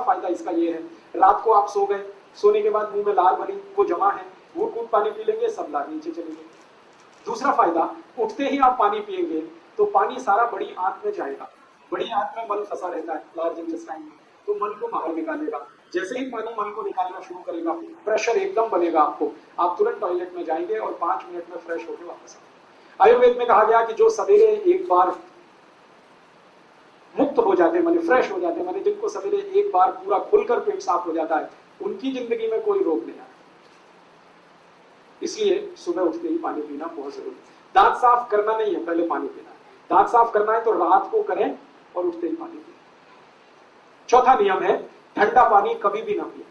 फायदा इसका ये है, रात को आप सो गए, सोने के बाद मुंह में लार भरी, वो जमा है, घूट घूट पानी पी लेंगे, सब लार नीचे चलेंगे। दूसरा फायदा, उठते ही आप पानी पिएंगे तो पानी सारा बड़ी आंत में जाएगा, बड़ी आंत में मल फंसा रहता है, लार्ज इंटेस्टाइन में, तो मल को बाहर निकालेगा। जैसे ही पानी मल को निकालना शुरू करेगा, प्रेशर एकदम बनेगा आपको, आप तुरंत टॉयलेट में जाएंगे और 5 मिनट में फ्रेश होकर वापस आएंगे। आयुर्वेद में कहा गया कि जो सवेरे एक बार मुक्त हो जाते हैं, माने फ्रेश हो जाते हैं, माने जिनको सवेरे एक बार पूरा खुलकर पेट साफ हो जाता है, उनकी जिंदगी में कोई रोग नहीं आता। इसलिए सुबह उठते ही पानी पीना बहुत जरूरी है। दांत साफ करना नहीं है, पहले पानी पीना है। दांत साफ करना है तो रात को करें और उठते ही पानी पिए। चौथा नियम है, ठंडा पानी कभी भी ना पिए।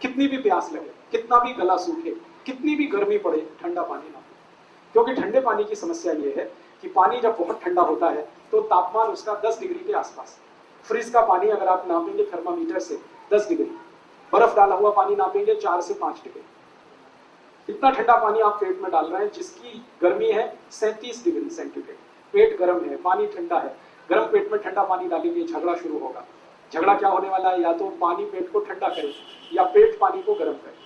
कितनी भी प्यास लगे, कितना भी गला सूखे, कितनी भी गर्मी पड़े, ठंडा पानी ना पिए। क्योंकि ठंडे पानी की समस्या यह है कि पानी जब बहुत ठंडा होता है तो तापमान उसका 10 डिग्री के आसपास। फ्रिज का पानी अगर आप नापेंगे थर्मामीटर से 10 डिग्री, बर्फ डाला हुआ पानी नापेंगे 4 से 5 डिग्री। इतना ठंडा पानी आप पेट में डाल रहे हैं जिसकी गर्मी है 37 डिग्री सेंटीग्रेड। पेट गर्म है, पानी ठंडा है, गर्म पेट में ठंडा पानी डालेंगे, झगड़ा शुरू होगा। झगड़ा क्या होने वाला है, या तो पानी पेट को ठंडा करे या पेट पानी को गर्म करे।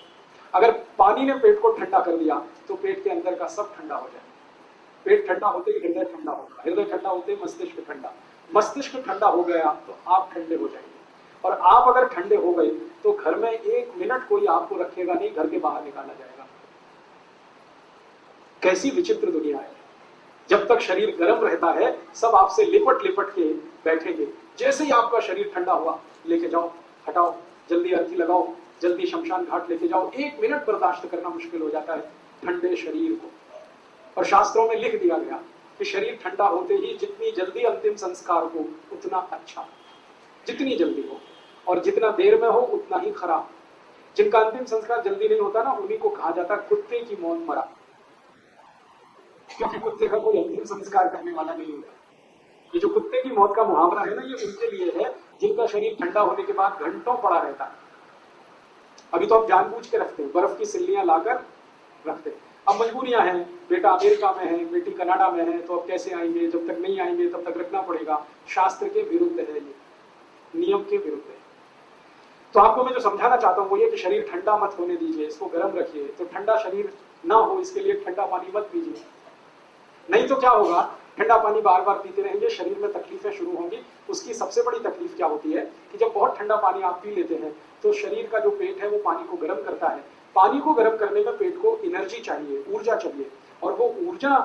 अगर पानी ने पेट को ठंडा कर दिया तो पेट के अंदर का सब ठंडा हो जाएगा। पेट ठंडा होते ही हृदय ठंडा होगा, हृदय ठंडा होते ही मस्तिष्क ठंडा, मस्तिष्क ठंडा हो गया तो आप ठंडे हो जाएंगे। और आप अगर ठंडे हो गए तो घर में 1 मिनट कोई आपको रखेगा नहीं, घर के बाहर निकाला जाएगा। कैसी विचित्र दुनिया है। जब तक शरीर गर्म रहता है सब आपसे लिपट लिपट के बैठेंगे, जैसे ही आपका शरीर ठंडा हुआ, लेके जाओ, हटाओ, जल्दी अर्थी लगाओ, जल्दी शमशान घाट लेके जाओ। 1 मिनट बर्दाश्त करना मुश्किल हो जाता है ठंडे शरीर को। और शास्त्रों में लिख दिया गया कि शरीर ठंडा होते ही जितनी जल्दी अंतिम संस्कार हो उतना अच्छा, जितनी जल्दी हो, और जितना देर में हो उतना ही खराब। जिनका अंतिम संस्कार जल्दी नहीं होता ना, उन्हीं को कहा जाता है कुत्ते की मौत मरा, क्योंकि कुत्ते का कोई अंतिम संस्कार करने वाला नहीं होता। ये जो कुत्ते की मौत का मुहावरा है ना, ये उनके लिए है जिनका शरीर ठंडा होने के बाद घंटों पड़ा रहता है। अभी तो आप जानबूझ के रखते हैं, बर्फ की सिल्लियां लाकर रखते हैं। अब मजबूरियां हैं, बेटा अमेरिका में है, बेटी कनाडा में है, तो अब कैसे आएंगे, जब तक नहीं आएंगे तब तक रखना पड़ेगा। शास्त्र के विरुद्ध है, ये नियम के विरुद्ध है। तो आपको मैं जो समझाना चाहता हूँ वो ये कि शरीर ठंडा मत होने दीजिए, इसको गर्म रखिए। तो ठंडा शरीर ना हो इसके लिए ठंडा पानी मत पीजिए, नहीं तो क्या होगा, ठंडा पानी बार बार पीते रहेंगे, शरीर में तकलीफें शुरू होंगी। उसकी सबसे बड़ी तकलीफ क्या होती है कि जब बहुत ठंडा पानी आप पी लेते हैं तो शरीर का जो पेट है वो पानी को गर्म करता है। पानी को गर्म करने में पेट को एनर्जी चाहिए, ऊर्जा चाहिए, और वो ऊर्जा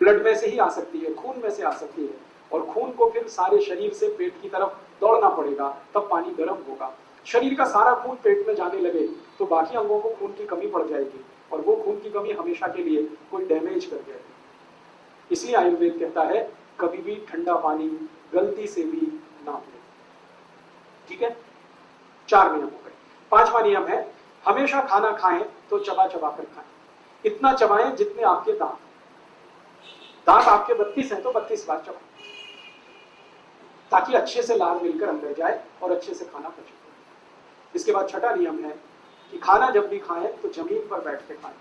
ब्लड में से ही आ सकती है, खून में से आ सकती है, और खून को फिर सारे शरीर से पेट की तरफ दौड़ना पड़ेगा, तब पानी गर्म होगा। शरीर का सारा खून पेट में जाने लगे तो बाकी अंगों को खून की कमी पड़ जाएगी, और वो खून की कमी हमेशा के लिए कोई डैमेज कर जाएगी। इसलिए आयुर्वेद कहता है कभी भी ठंडा पानी गलती से भी ना पिए। ठीक है, 4 नियम हो गए। 5वां नियम है, हमेशा खाना खाएं तो चबा चबा कर खाएं। इतना चबाएं जितने आपके दांत। दांत आपके 32 हैं तो 32 बार चबाएं, ताकि अच्छे से लार मिलकर अंदर जाए और अच्छे से खाना पचे। इसके बाद 6वां नियम है कि खाना जब भी खाएं तो जमीन पर बैठ के खाएं।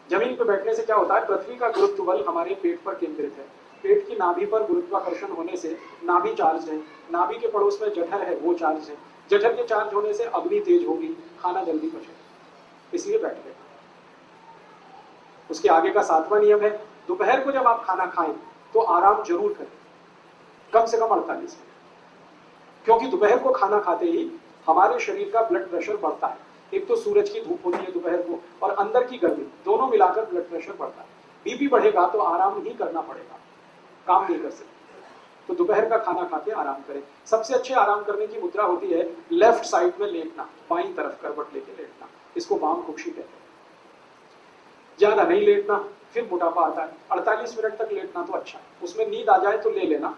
जमीन पर बैठने से क्या होता है, पृथ्वी का गुरुत्व बल हमारे पेट पर केंद्रित है। पेट की नाभि पर गुरुत्वाकर्षण होने से नाभि चार्ज है, नाभि के पड़ोस में जठर है वो चार्ज है, जठर के चार्ज होने से अग्नि तेज होगी, खाना जल्दी पचेगा, इसलिए बैठ के। उसके आगे का 7वां नियम है, दोपहर को जब आप खाना खाएं तो आराम जरूर करें, कम से कम 48 मिनट। क्योंकि दोपहर को खाना खाते ही हमारे शरीर का ब्लड प्रेशर बढ़ता है। एक तो सूरज की धूप होती है दोपहर को, और अंदर की गर्मी, दोनों मिलाकर ब्लड प्रेशर बढ़ता है। बीपी बढ़ेगा तो आराम ही करना पड़ेगा, काम नहीं कर सकते। तो दोपहर का खाना खा के आराम करें। सबसे अच्छे आराम करने की मुद्रा होती है लेफ्ट साइड में लेटना, बाईं तरफ करवट लेके लेटना, इसको वाम कुक्षी कहते हैं। ज्यादा नहीं लेटना, फिर मोटापा आता है। 48 मिनट तक लेटना तो अच्छा है, उसमें नींद आ जाए तो ले लेना,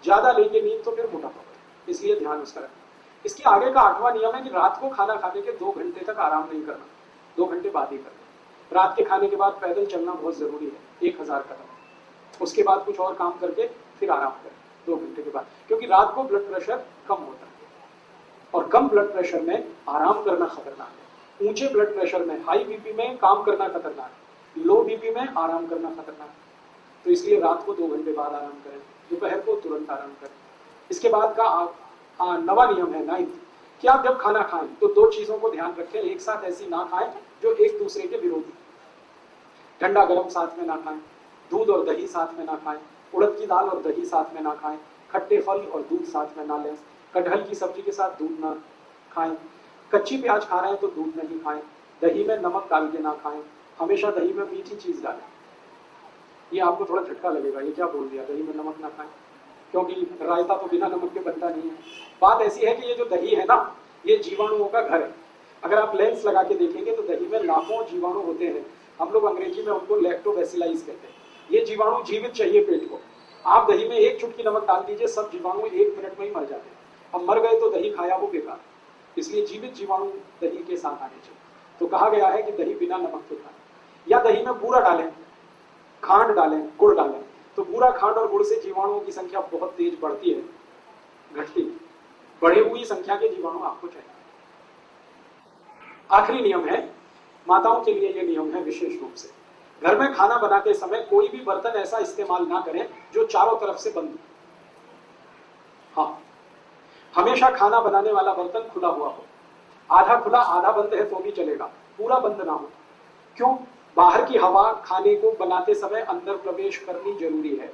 ज्यादा लेंगे नींद तो फिर मोटापा बढ़े, इसलिए ध्यान उसका रखना। इसके आगे का 8वां नियम है कि रात को खाना खाने के 2 घंटे तक आराम नहीं करना, 2 घंटे बाद ही करना। रात के खाने के बाद पैदल चलना बहुत जरूरी है, 1000 कदम। उसके बाद कुछ और काम करके फिर आराम करें 2 घंटे के बाद, क्योंकि रात को ब्लड प्रेशर कम होता है, और कम ब्लड प्रेशर में आराम करना खतरनाक है। ऊंचे ब्लड प्रेशर में, हाई बीपी में काम करना खतरनाक है, लो बीपी में आराम करना खतरनाक है। तो इसलिए रात को 2 घंटे बाद आराम करें, दोपहर को तुरंत आराम करें। इसके बाद का हाँ, नवा नियम है 9th कि आप जब खाना खाएं तो दो चीजों को ध्यान रखें, एक साथ ऐसी ना खाएं जो एक दूसरे के विरोधी। ठंडा गर्म साथ में ना खाएं, दूध और दही साथ में ना खाएं, उड़द की दाल और दही साथ में ना खाएं, खट्टे फल और दूध साथ में ना लें, कटहल की सब्जी के साथ दूध ना खाएं, कच्ची प्याज खा रहे हैं तो दूध नहीं खाएं, दही में नमक डाल के ना खाएं, हमेशा दही में मीठी चीज डालें। ये आपको थोड़ा झटका लगेगा, ये क्या बोल दिया, दही में नमक ना खाएं, क्योंकि रायता तो बिना नमक के बनता नहीं है। बात ऐसी है कि ये जो दही है ना, ये जीवाणुओं का घर है। अगर आप लेंस लगा के देखेंगे तो दही में लाखों जीवाणु होते हैं। हम लोग अंग्रेजी में उनको लैक्टोबैसिलाइज कहते हैं। ये जीवाणु जीवित चाहिए पेट को। आप दही में एक चुटकी नमक डाल दीजिए, सब जीवाणु 1 मिनट में ही मर जाते हैं। अब मर गए तो दही खाया वो बेकार, इसलिए जीवित जीवाणु दही के साथ आने चाहिए। तो कहा गया है कि दही बिना नमक के खाएं, या दही में बूरा डालें, खांड डालें, गुड़ डालें। तो बूरा, खांड और गुड़ से जीवाणुओं की संख्या बहुत तेज बढ़ती है, घटती है। बढ़ी हुई संख्या के जीवाणु आपको चाहिए। आखिरी नियम है, माताओं के लिए यह नियम है विशेष रूप से, घर में खाना बनाते समय कोई भी बर्तन ऐसा इस्तेमाल ना करें जो चारों तरफ से बंद हो। हाँ, हमेशा खाना बनाने वाला बर्तन खुला हुआ हो, आधा खुला आधा बंद है तो भी चलेगा, पूरा बंद ना हो। क्यों? बाहर की हवा खाने को बनाते समय अंदर प्रवेश करनी जरूरी है।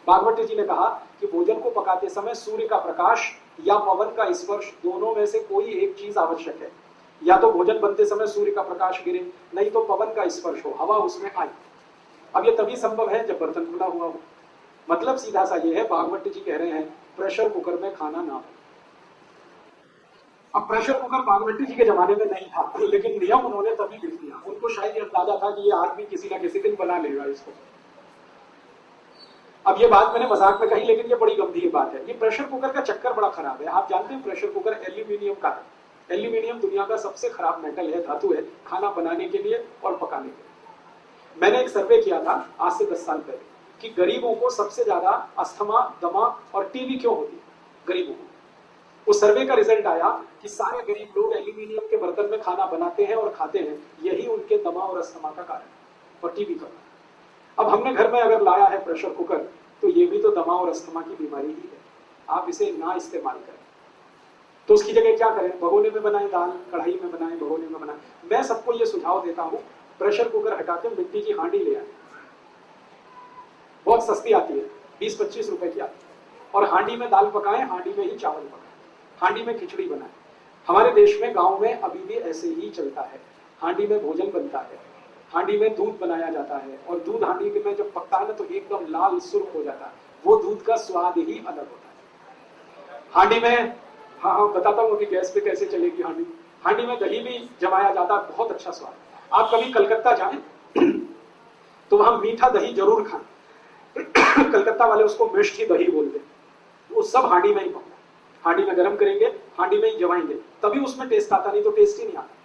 भागवत जी ने कहा कि भोजन को पकाते समय सूर्य का प्रकाश या पवन का स्पर्श, दोनों में से कोई एक चीज आवश्यक है। या तो भोजन बनते समय सूर्य का प्रकाश गिरे, नहीं तो पवन का स्पर्श हो, हवा उसमें आए। अब ये तभी संभव है जब बर्तन खुला हुआ हो। मतलब सीधा सा ये है, भागवत जी कह रहे हैं प्रेशर कुकर में खाना ना हो। अब प्रेशर कुकर भागवत जी के जमाने में नहीं था, लेकिन नियम उन्होंने तभी लिख दिया। उनको शायद ये अंदाजा था कि ये आदमी किसी ना किसी दिन बना लेगा इसको। अब ये बात मैंने मजाक में कही, लेकिन ये बड़ी गंभीर बात है। ये प्रेशर कुकर का चक्कर बड़ा खराब है। आप जानते हैं प्रेशर कुकर एल्यूमिनियम का है। एल्यूमिनियम दुनिया का सबसे खराब मेटल है, धातु है, खाना बनाने के लिए और पकाने के लिए। मैंने एक सर्वे किया था आज से 10 साल पहले कि गरीबों को सबसे ज्यादा अस्थमा, दमा और टीबी क्यों होती है गरीबों को। उस सर्वे का रिजल्ट आया कि सारे गरीब लोग एल्यूमिनियम के बर्तन में खाना बनाते हैं और खाते हैं, यही उनके दमा और अस्थमा का कारण और टीबी का। अब हमने घर में अगर लाया है प्रेशर कुकर, तो ये भी तो दमा और अस्थमा की बीमारी ही है। आप इसे ना इस्तेमाल करें, तो उसकी जगह क्या करें, भगोने में बनाएं दाल, कढ़ाई में बनाएं, भगोने में बनाएं। मैं सबको ये सुझाव देता हूं, प्रेशर कुकर हटा के मिट्टी की हांडी ले आए, बहुत सस्ती आती है, 20-25 रुपए की आती है। और हांडी में दाल पकाएं, हांडी में ही चावल पकाएं, हांडी में खिचड़ी बनाएं। हमारे देश में गांव में अभी भी ऐसे ही चलता है, हांडी में भोजन बनता है, हांडी में दूध बनाया जाता है। और दूध हांडी में जब पकता है ना तो एकदम लाल सुर्ख हो जाता है, वो दूध का स्वाद ही अलग होता है। हांडी में, हाँ बताता हूँ कि गैस पे कैसे चलेगी हांडी। हांडी में दही भी जमाया जाता है, बहुत अच्छा स्वाद। आप कभी कलकत्ता जाएं तो वहां मीठा दही जरूर खाएं। कलकत्ता वाले उसको मिष्टी दही बोलते हैं। वो सब हांडी में ही पकता है, हांडी में गर्म करेंगे, हांडी में ही जमाएंगे, तभी उसमें टेस्ट आता, नहीं तो टेस्ट ही नहीं आता।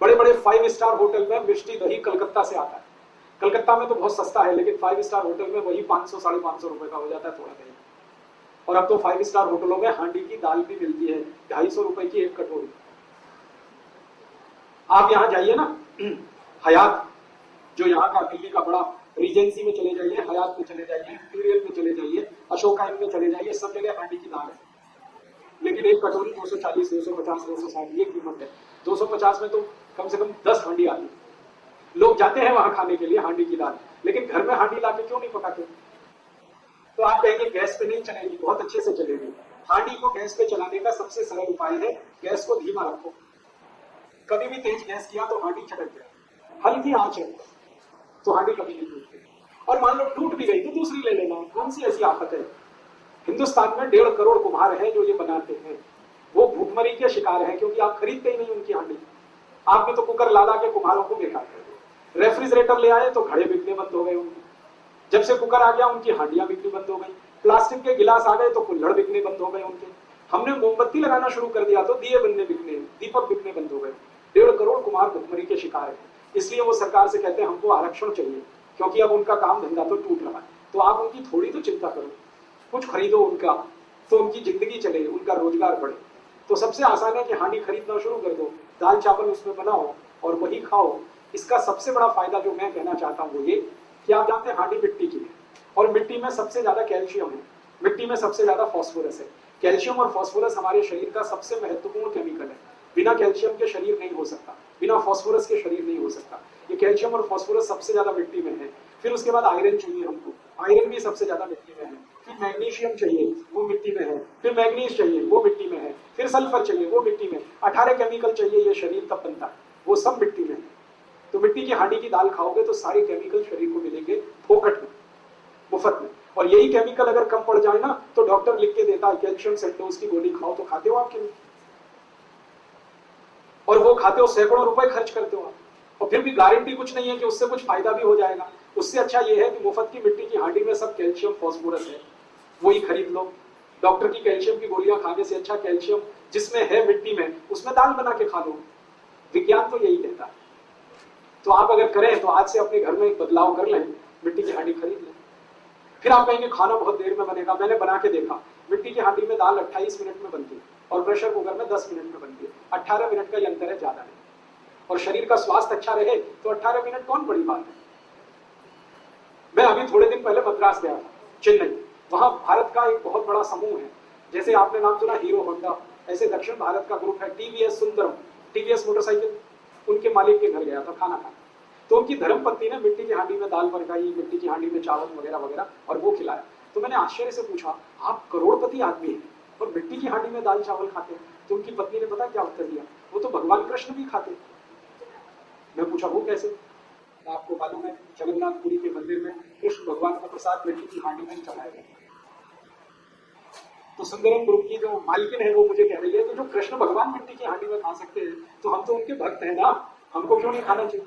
बड़े बड़े 5 स्टार होटल में मिष्टी दही कलकत्ता से आता है। कलकत्ता में तो बहुत सस्ता है, लेकिन 5 स्टार होटल में वही 500-550 रुपए का हो जाता है थोड़ा दही। और अब तो 5 स्टार होटलों में हांडी की दाल भी मिलती है, 250 रुपए की एक कटोरी। आप यहाँ जाइए ना, हयात जो यहाँ का दिल्ली का बड़ा, रीजेंसी में चले जाइए, हयात में चले जाइए, इंपीरियल में चले जाइए, अशोका इन में चले जाइए, सब जगह हांडी की दाल है। लेकिन एक कटोरी 240, 250, 260 ये कीमत है। 250 में तो कम से कम 10 हांडी आती है। लोग जाते हैं वहां खाने के लिए हांडी की दाल, लेकिन घर में हांडी लाके क्यों नहीं पकाते? तो आप कहेंगे गैस पे नहीं चलेगी, बहुत अच्छे से चलेगी। हांडी को गैस पे चलाने का सबसे सरल उपाय है, गैस को धीमा रखो। कभी भी तेज गैस किया तो हांडी छटक जाए, हल्की आंच है तो हांडी कभी नहीं टूटती। और मान लो टूट भी गई तो दूसरी ले लेना, कौन सी ऐसी आफत है। हिंदुस्तान में 1.5 करोड़ कुम्हार हैं जो ये बनाते हैं, वो भूखमरी के शिकार हैं क्योंकि आप खरीदते ही नहीं उनकी हांडी। आपने तो कुकर ला के कुम्हारों को बेकार कर दिया। रेफ्रिजरेटर ले आए तो घड़े बिकने बंद हो गए उनके। जब से कुकर आ गया उनकी हांडियां बिकनी बंद हो गई। प्लास्टिक के गिलास आ गए तो कुल्हड़ बिकने बंद हो गए उनके। हमने मोमबत्ती लगाना शुरू कर दिया तो दिए बनने बिकने, दीपक बिकने बंद हो गए। 1.5 करोड़ कुम्हार भुखमरी के शिकार है। इसलिए वो सरकार से कहते हैं हमको आरक्षण चाहिए, क्योंकि अब उनका काम धंधा तो टूट रहा है। तो आप उनकी थोड़ी तो चिंता करो, कुछ खरीदो उनका, तो उनकी जिंदगी चले, उनका रोजगार बढ़े। तो सबसे आसान है कि हांडी खरीदना शुरू कर दो, दाल चावल उसमें बनाओ और वही खाओ। इसका सबसे बड़ा फायदा जो मैं कहना चाहता हूँ वो ये कि आप जानते हैं हांडी मिट्टी की है और मिट्टी में सबसे ज्यादा कैल्शियम है, मिट्टी में सबसे ज्यादा फास्फोरस है। कैल्शियम और फास्फोरस हमारे शरीर का सबसे महत्वपूर्ण केमिकल है। बिना कैल्शियम के शरीर नहीं हो सकता, बिना फास्फोरस के शरीर नहीं हो सकता। ये कैल्शियम और फास्फोरस सबसे ज्यादा मिट्टी में है। फिर उसके बाद आयरन चाहिए हमको, आयरन भी सबसे ज्यादा मिट्टी में है। फिर मैग्नीशियम चाहिए, वो मिट्टी में है। फिर मैग्नीज चाहिए, वो मिट्टी में है। फिर सल्फर चाहिए, वो मिट्टी में। 18 केमिकल चाहिए, ये शरीर तब बनता है, वो सब मिट्टी में है। तो मिट्टी की हांडी की दाल खाओगे तो सारे केमिकल शरीर को मिलेंगे फोकट में, मुफ्त में। और यही केमिकल अगर कम पड़ जाए ना तो डॉक्टर लिख के देता है कैल्शियम सेंडोज की गोली खाओ, तो खाते हो आप कि नहीं? और वो खाते हो, सैकड़ों रुपए खर्च करते हो आप, और फिर भी गारंटी कुछ नहीं है कि उससे कुछ फायदा भी हो जाएगा। उससे अच्छा ये है कि मुफ्त की मिट्टी की हांडी में सब कैल्शियम फास्फोरस है, वही खरीद लो। डॉक्टर की कैल्शियम की गोलियां खाने से अच्छा कैल्शियम जिसमें है मिट्टी में, उसमें दाल बना के खा लो। विज्ञान तो यही कहता है। तो आप अगर करें तो आज से अपने घर में एक बदलाव कर लें, मिट्टी की हांडी खरीद लें। फिर आप कहेंगे खाना बहुत देर में बनेगा। मैंने बना के देखा, मिट्टी की हांडी में दाल 28 मिनट में बनती है और प्रेशर कुकर में 10 मिनट में बनती है। 18 मिनट का ही अंतर है, ज्यादा नहीं। और शरीर का स्वास्थ्य अच्छा रहे तो 18 मिनट कौन बड़ी बात है। मैं अभी थोड़े दिन पहले मद्रास गया था, चेन्नई। वहां भारत का एक बहुत बड़ा समूह है, जैसे आपने नाम सुना हीरो होंडा, ऐसे दक्षिण भारत का ग्रुप है टीवीएस सुंदरम, टीवीएस मोटरसाइकिल। उनके मालिक के घर गया था खाना खाने, तो उनकी धर्मपत्नी ने मिट्टी की हांडी में दाल पकाई, मिट्टी की हांडी में चावल वगैरह वगैरह, और वो खिलाया। तो मैंने आश्चर्य से पूछा, आप करोड़पति आदमी हैं और मिट्टी की हांडी में दाल चावल खाते हैं? तो उनकी पत्नी ने पता क्या उत्तर दिया, वो तो भगवान कृष्ण भी खाते। मैं पूछा वो कैसे? आपको मालूम है जगन्नाथपुरी के मंदिर में कृष्ण भगवान का प्रसाद मिट्टी की हांडी में चढ़ाया गया। तो सुंदरम ग्रुप की जो मालकिन है वो मुझे कह रही है कि जो कृष्ण भगवान मिट्टी की हांडी में खा सकते हैं तो हम तो उनके भक्त हैं ना, हमको क्यों नहीं खाना चाहिए?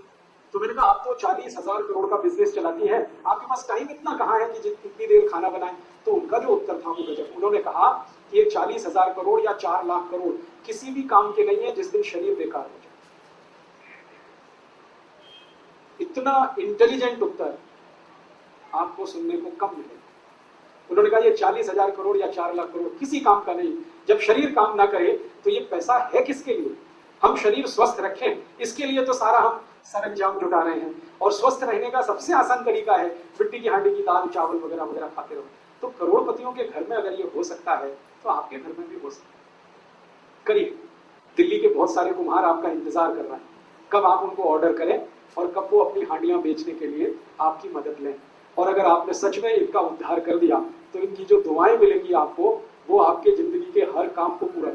तो मैंने कहा आप तो 40,000 करोड़ का बिजनेस चलाती है, आपके पास टाइम इतना कहाँ है कि जितनी देर खाना बनाए? तो उनका जो उत्तर था वो गजब। उन्होंने कहा कि ये 40,000 करोड़ या 4 लाख करोड़ किसी भी काम के नहीं है जिस दिन शरीर बेकार हो जाए। इतना इंटेलिजेंट उत्तर आपको सुनने को कम मिलेगा। उन्होंने कहा ये 40,000 करोड़ या 4 लाख करोड़ किसी काम का नहीं। जब शरीर काम ना करे तो ये पैसा है किसके लिए? हम शरीर स्वस्थ रखें, इसके लिए तो सारा हम सरंजाम जुटा रहे हैं। और स्वस्थ रहने का सबसे आसान तरीका है मिट्टी की हांडी की दाल चावल वगैरह वगैरह खाते रहो। तो करोड़पतियों के घर में अगर ये हो सकता है तो आपके घर में भी हो सकता है। करिए। दिल्ली के बहुत सारे कुम्हार आपका इंतजार कर रहे हैं, कब आप उनको ऑर्डर करें और कब वो अपनी हांडियां बेचने के लिए आपकी मदद लें। और अगर आपने सच में इनका उद्धार कर दिया तो इनकी जो दुआएं मिलेंगी आपको, वो आपके जिंदगी के हर काम को पूरा करें।